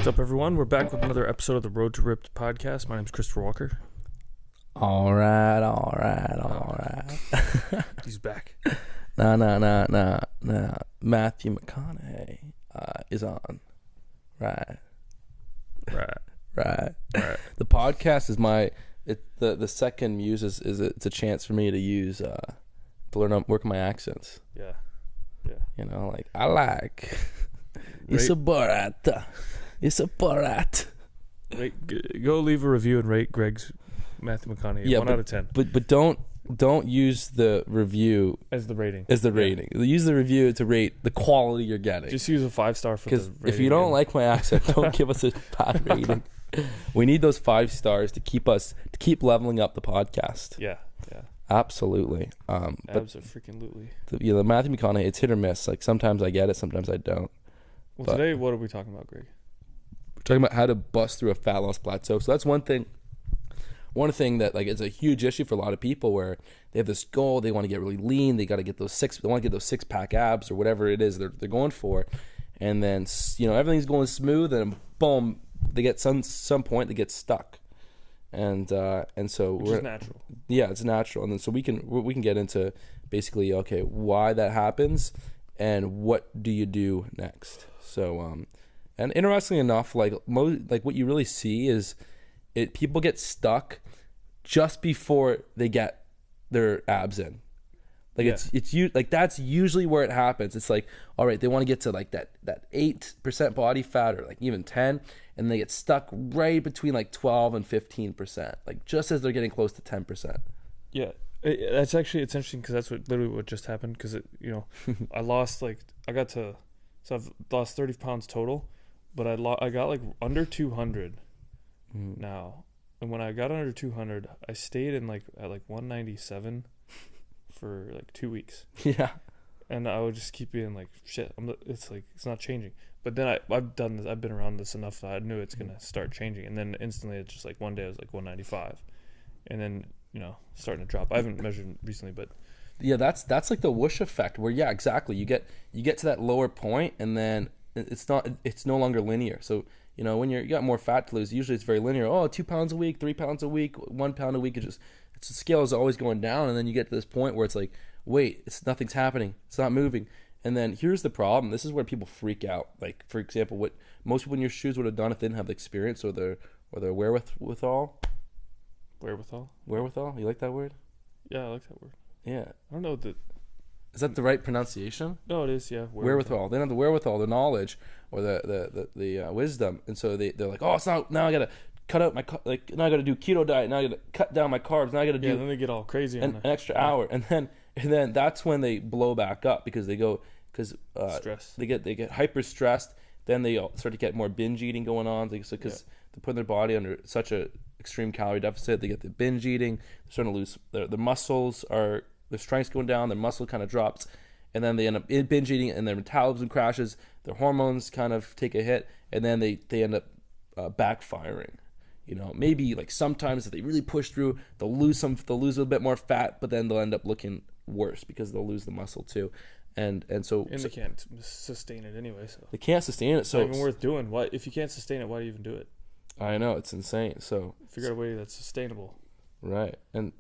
What's up, everyone? We're back with another episode of the Road to Ripped podcast. My name's Christopher Walker. All right. He's back. Nah. Matthew McConaughey is on. Right. The podcast is the second muse is it's a chance for me to use to work my accents. Yeah. You know, like I like. It's a Borat. Go leave a review and rate Greg's Matthew McConaughey. 1 out of 10. But don't use the review as the rating. Use the review to rate the quality you're getting. Just use a 5-star for the rating. Because if you don't like my accent, don't give us a bad rating. We need those 5 stars to keep leveling up the podcast. Yeah. Absolutely. Absolutely. The Matthew McConaughey, it's hit or miss. Like sometimes I get it, sometimes I don't. Well, today, what are we talking about, Greg? We're talking about how to bust through a fat loss plateau. So that's one thing that like it's a huge issue for a lot of people where they have this goal, they want to get really lean, they want to get those 6-pack abs or whatever it is they're going for, and then everything's going smooth and boom, they get some point they get stuck, and so which is natural. Yeah, it's natural, and then so we can get into basically why that happens and what do you do next. So and interestingly enough, like what you really see is people get stuck just before they get their abs in. Like it's that's usually where it happens. It's like, all right, they want to get to like that 8% body fat or like even 10, and they get stuck right between like 12 and 15%, like just as they're getting close to 10%. Yeah. It's interesting because that's literally what just happened. Because I lost I've lost 30 pounds total, but I got like under 200 now. And when I got under 200, I stayed in at 197 for like 2 weeks. Yeah. And I would just keep being like, shit, it's not changing. But then I've done this. I've been around this enough that I knew it's gonna start changing. And then instantly, it's just like one day I was like 195, and then starting to drop. I haven't measured recently, but yeah, that's like the whoosh effect where exactly you get to that lower point and then it's no longer linear. So when you got more fat to lose, usually it's very linear. 2 pounds a week, 3 pounds a week, 1 pound a week. The scale is always going down, and then you get to this point where it's like, wait, nothing's happening, it's not moving. And then here's the problem. This is where people freak out. Like, for example, what most people in your shoes would have done if they didn't have the experience or their wherewithal. Wherewithal? You like that word? Yeah, I like that word. Yeah. I don't know that. Is that the right pronunciation? No, it is. Yeah. Wherewithal. They don't have the wherewithal, the knowledge, or the wisdom, and so they're like, it's not. Now I gotta cut out now I gotta do keto diet. Now I gotta cut down my carbs. Now I gotta do. Yeah. Then they get all crazy. An extra hour, and then that's when they blow back up because stress. They get hyper stressed. Then they start to get more binge eating going on. Because they're putting their body under such a extreme calorie deficit, they get the binge eating. They're starting to lose their muscles their strength's going down, their muscle kind of drops, and then they end up binge eating, and their metabolism crashes, their hormones kind of take a hit, and then they end up backfiring. Maybe like sometimes if they really push through, they'll lose a little bit more fat, but then they'll end up looking worse because they'll lose the muscle too. And they can't sustain it anyway. So they can't sustain it. So it's not even worth doing. Why, if you can't sustain it, why do you even do it? I know, it's insane. So figure out a way that's sustainable. Right. And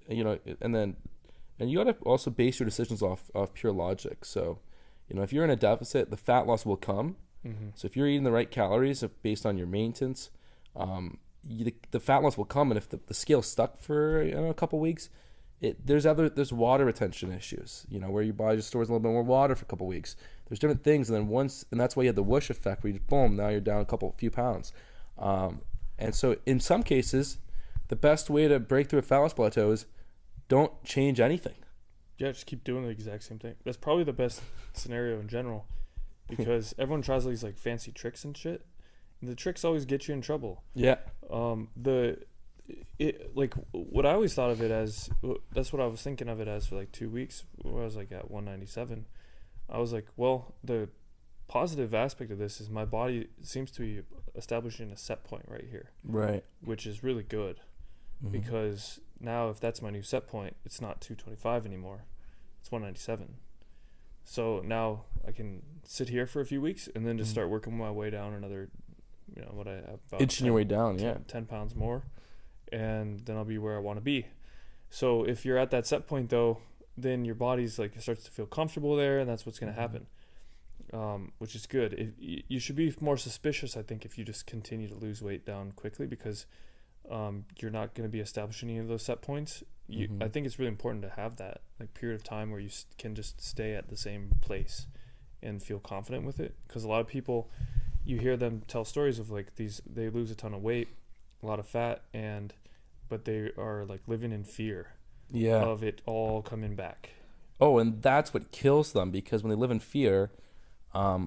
and you got to also base your decisions off pure logic. So, if you're in a deficit, the fat loss will come. Mm-hmm. So if you're eating the right calories based on your maintenance, the fat loss will come. And if the scale's stuck for a couple weeks, there's water retention issues. Where your body just stores a little bit more water for a couple weeks. There's different things, and that's why you have the whoosh effect, where you just boom, now you're down a few pounds. And so in some cases, the best way to break through a fat loss plateau is don't change anything. Yeah, just keep doing the exact same thing. That's probably the best scenario in general, because everyone tries all these like fancy tricks and shit, and the tricks always get you in trouble. Yeah. What I always thought of it as, that's what I was thinking of it as for like 2 weeks, where I was like at 197. I was like, well, the positive aspect of this is my body seems to be establishing a set point right here. Right. Which is really good. Mm-hmm. Because now if that's my new set point, it's not 225 anymore, it's 197. So now I can sit here for a few weeks and then just start working my way down another what I about inching your way down, 10 pounds more, and then I'll be where I want to be. So if you're at that set point though, then your body's like, it starts to feel comfortable there, and that's what's going to happen, which is good. You should be more suspicious, I think, if you just continue to lose weight down quickly, because you're not going to be establishing any of those set points. I think it's really important to have that like period of time where you can just stay at the same place and feel confident with it, because a lot of people, you hear them tell stories of like they lose a ton of weight, a lot of fat, but they are like living in fear of it all coming back. Oh, and that's what kills them, because when they live in fear,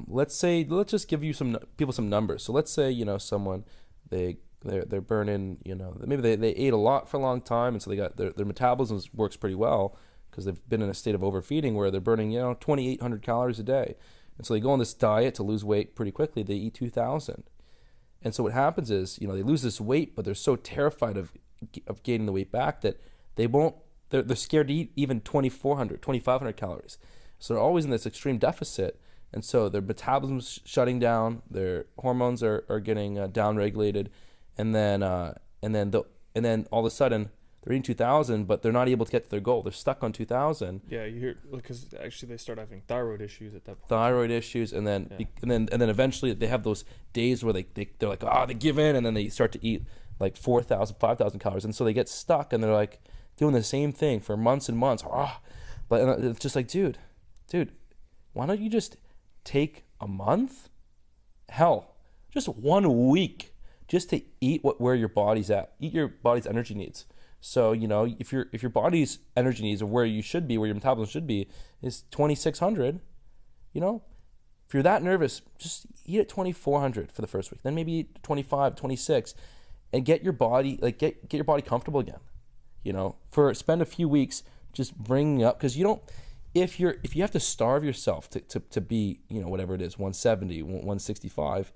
let's just give you some numbers. So let's say, someone, they're burning, maybe they ate a lot for a long time, and so they got their metabolism works pretty well, because they've been in a state of overfeeding where they're burning 2,800 calories a day, and so they go on this diet to lose weight pretty quickly. They eat 2,000, and so what happens is they lose this weight, but they're so terrified of gaining the weight back that they're scared to eat even 2,400, 2,500 calories. So they're always in this extreme deficit, and so their metabolism's shutting down, their hormones are getting downregulated. And then all of a sudden they're eating 2,000, but they're not able to get to their goal. They're stuck on 2,000. Yeah, you hear, because actually they start having thyroid issues at that point. Thyroid issues, and then eventually they have those days where they're like, they give in, and then they start to eat like 4,000, 5,000 calories, and so they get stuck, and they're like doing the same thing for months and months. But it's just like, dude, why don't you just take a month? Hell, just 1 week. Just to eat where your body's at, eat your body's energy needs. So if your body's energy needs, or where you should be, where your metabolism should be, is 2,600. If you're that nervous, just eat at 2,400 for the first week. Then maybe eat 25, 26, and get your body get your body comfortable again. Spend a few weeks just bringing up, because if you have to starve yourself to be whatever it is, 170, 165.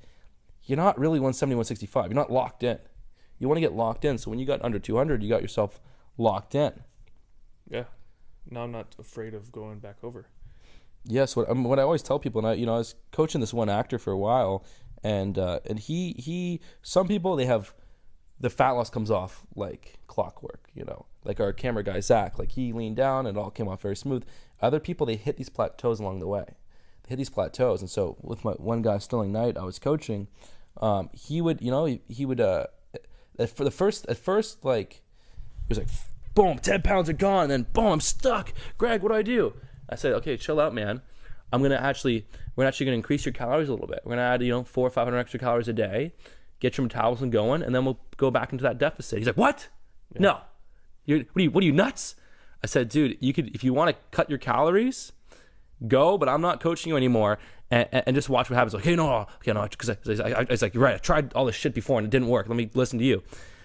You're not really 170, 165. You're not locked in. You want to get locked in. So when you got under 200, you got yourself locked in. Yeah. Now I'm not afraid of going back over. Yes. What I always tell people, and I was coaching this one actor for a while, and he some people, they have, the fat loss comes off like clockwork, like our camera guy, Zach, like he leaned down and it all came off very smooth. Other people, they hit these plateaus along the way. And so with my one guy, Sterling Knight, I was coaching, he would at first like, he was like, boom, 10 pounds are gone, and then boom, I'm stuck. Greg, what do I do? I said, okay, chill out, man. We're actually gonna increase your calories a little bit. We're gonna add 400 or 500 extra calories a day, get your metabolism going, and then we'll go back into that deficit. He's like, what? Yeah. No, what are you nuts? I said, dude, you could, if you want to cut your calories, go, but I'm not coaching you anymore, and just watch what happens. Like, hey, no, because I was like, you're right, I tried all this shit before and it didn't work. Let me listen to you.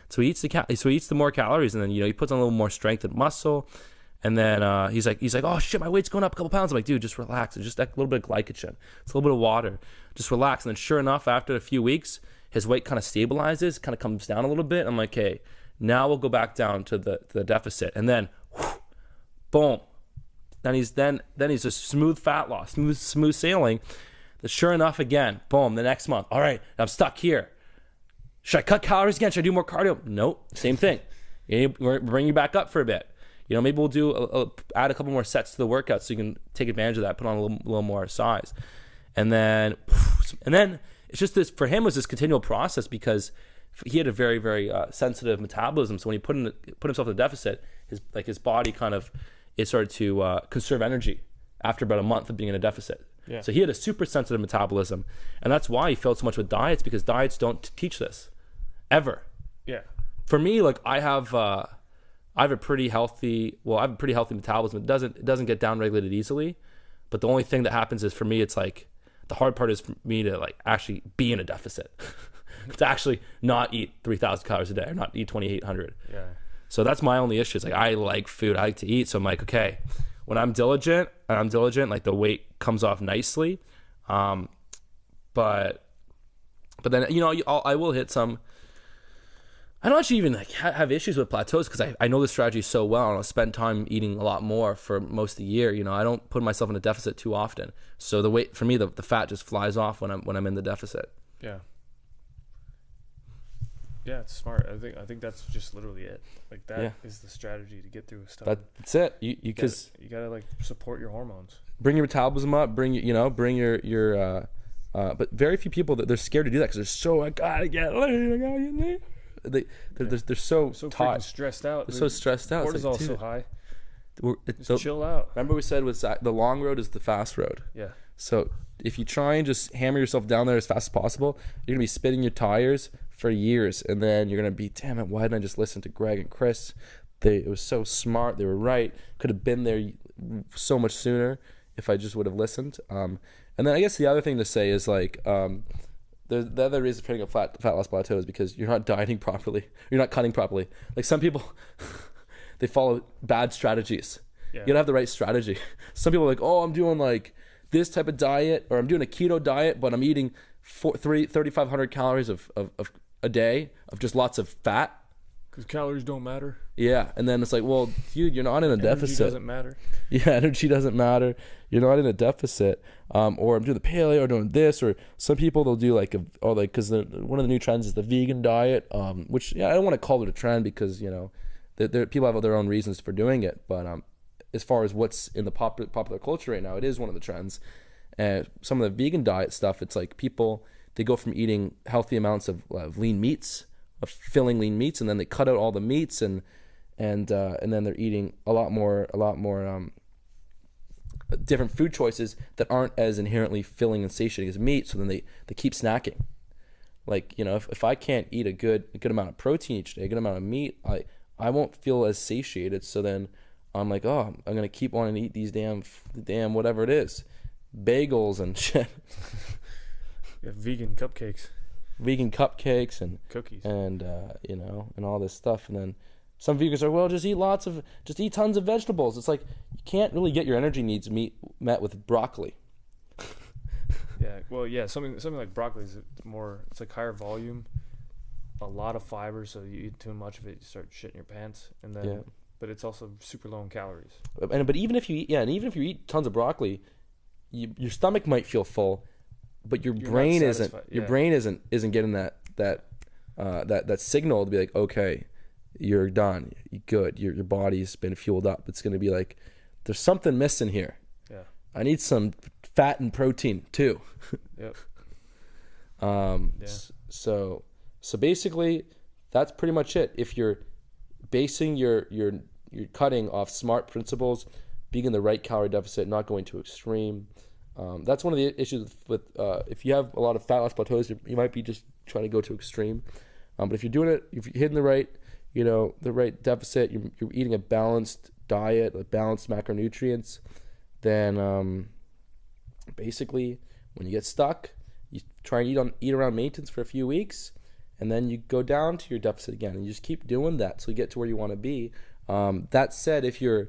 So he eats the more calories, and then he puts on a little more strength and muscle, and then he's like, oh shit, my weight's going up a couple pounds. I'm like, dude, just relax. It's just a little bit of glycogen. It's a little bit of water. Just relax. And then sure enough, after a few weeks, his weight kind of stabilizes, kind of comes down a little bit. I'm like, hey, now we'll go back down to the deficit, and then whew, boom. Then he's a smooth fat loss, smooth sailing. Sure enough, again, boom, the next month. All right, I'm stuck here. Should I cut calories again? Should I do more cardio? Nope, same thing. We're bringing you back up for a bit. Maybe we'll do add a couple more sets to the workout so you can take advantage of that, put on a little more size. And then it's just this, for him, was this continual process, because he had a very, very sensitive metabolism. So when he put himself in a deficit, his body kind of, it started to conserve energy after about a month of being in a deficit. Yeah. So he had a super sensitive metabolism, and that's why he failed so much with diets, because diets don't teach this ever. Yeah. For me, like I have a pretty healthy metabolism. It doesn't get downregulated easily, but the only thing that happens is, for me, it's like the hard part is for me to like actually be in a deficit, to actually not eat 3,000 calories a day or not eat 2,800. Yeah. So that's my only issue. It's like, I like food, I like to eat. So I'm like, okay, when I'm diligent, like the weight comes off nicely. But then, I will hit some, I don't actually even like have issues with plateaus, because I know the strategy so well, and I'll spend time eating a lot more for most of the year. I don't put myself in a deficit too often. So the weight, for me, the fat just flies off when I'm in the deficit. Yeah. Yeah, it's smart. I think that's just literally it. Like that is the strategy to get through stuff. That's it. You gotta like support your hormones. Bring your metabolism up. Bring your but very few people that they're scared to do that because they're so I gotta get laid. They're so tired, stressed out. They're so stressed out. Cortisol's like, so high. Just chill out. Remember we said the long road is the fast road. Yeah. So if you try and just hammer yourself down there as fast as possible, you're gonna be spitting your tires for years, and then you're gonna be, damn it, why didn't I just listen to Greg and Chris? It was so smart. They were right. Could have been there so much sooner if I just would have listened. And then I guess the other thing to say is like, the other reason for hitting a fat loss plateau is because you're not dieting properly. You're not cutting properly. Like some people, they follow bad strategies. Yeah. You gotta have the right strategy. Some people are like, oh, I'm doing like this type of diet, or I'm doing a keto diet, but I'm eating 3,500 calories of a day of just lots of fat. Because calories don't matter. Yeah, and then it's like, well, dude, you're not in a deficit. Energy doesn't matter. Yeah, energy doesn't matter. You're not in a deficit. Or I'm doing the paleo, or doing this, or some people they'll do like because one of the new trends is the vegan diet, which I don't want to call it a trend because people have their own reasons for doing it, but as far as what's in the popular culture right now, it is one of the trends. And some of the vegan diet stuff, it's like people, they go from eating healthy amounts of lean meats, of filling lean meats, and then they cut out all the meats, and then they're eating a lot more different food choices that aren't as inherently filling and satiating as meat. So then they keep snacking. Like, if I can't eat a good amount of protein each day, a good amount of meat, I won't feel as satiated. So then I'm like, oh, I'm gonna keep wanting to eat these damn whatever it is, bagels and shit. Yeah, vegan cupcakes and cookies and and all this stuff. And then some vegans are, well, just eat tons of vegetables. It's like you can't really get your energy needs met with broccoli. Yeah, well, yeah, something like broccoli is more. It's like higher volume, a lot of fiber. So you eat too much of it, you start shitting your pants, and then. But it's also super low in calories. But even if you eat tons of broccoli, your stomach might feel full, but your brain isn't. Your brain isn't getting that signal to be like, okay, you're done, you're good. Your body's been fueled up. It's gonna be like, there's something missing here. Yeah. I need some fat and protein too. Yep. So basically, that's pretty much it. If you're basing your cutting off smart principles, being in the right calorie deficit, not going too extreme. That's one of the issues with if you have a lot of fat loss plateaus, you might be just trying to go too extreme. But if you're doing it, if you're hitting the right deficit, you're eating a balanced diet, with balanced macronutrients, then basically when you get stuck, you try and eat around maintenance for a few weeks, and then you go down to your deficit again, and you just keep doing that till you get to where you want to be. That said, if you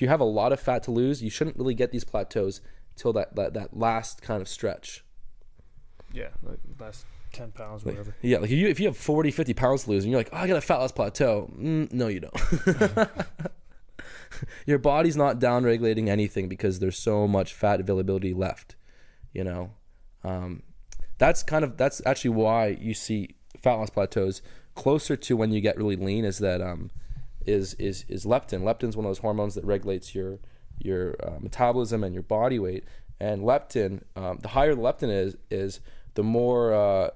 have a lot of fat to lose, you shouldn't really get these plateaus till that last kind of stretch. Yeah, like last 10 pounds or whatever. Yeah, like if you have 40, 50 pounds to lose, and you're like, oh, I got a fat loss plateau. No, you don't. Your body's not down regulating anything because there's so much fat availability left. That's actually why you see fat loss plateaus closer to when you get really lean. Is that is leptin. Leptin's one of those hormones that regulates your metabolism and your body weight. And leptin, the higher the leptin is the more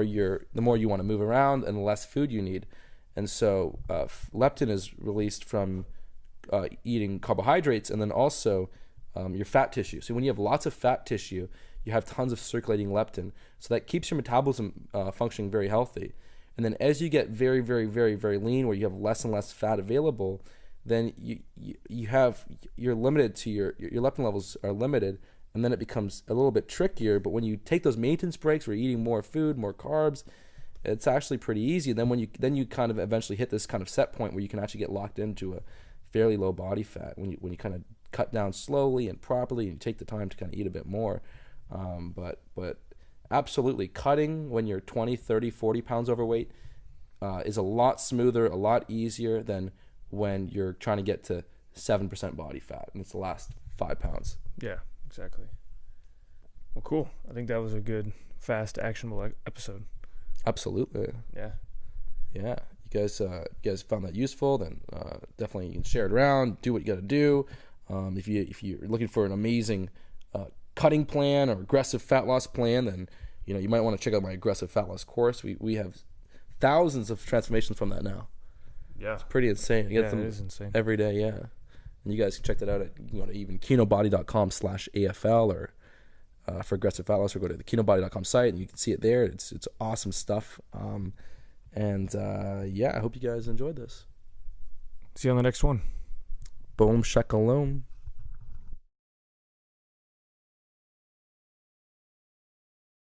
you want to move around and the less food you need. And so leptin is released from eating carbohydrates, and then also your fat tissue. So when you have lots of fat tissue, you have tons of circulating leptin. So that keeps your metabolism functioning very healthy. And then as you get very, very, very, very lean, where you have less and less fat available, then you're limited to your leptin levels are limited, and then it becomes a little bit trickier. But when you take those maintenance breaks where you're eating more food, more carbs, it's actually pretty easy. And then you kind of eventually hit this kind of set point where you can actually get locked into a fairly low body fat when you kind of cut down slowly and properly, and you take the time to kind of eat a bit more. But absolutely, cutting when you're 20, 30, 40 pounds overweight is a lot smoother, a lot easier than when you're trying to get to 7% body fat and it's the last 5 pounds. Yeah, exactly. Well, cool. I think that was a good, fast, actionable episode. Absolutely. Yeah. Yeah, you guys found that useful, then definitely you can share it around. Do what you got to do. If you're looking for an amazing cutting plan or aggressive fat loss plan, then you might want to check out my aggressive fat loss course. We have thousands of transformations from that now. Yeah, it's pretty insane. You get them it is insane every day. Yeah, and you guys can check that out at even kinobody.com/AFL, or for aggressive fat loss, or go to the kinobody.com site and you can see it there. It's awesome stuff. I hope you guys enjoyed this. See you on the next one. Boom shakalom.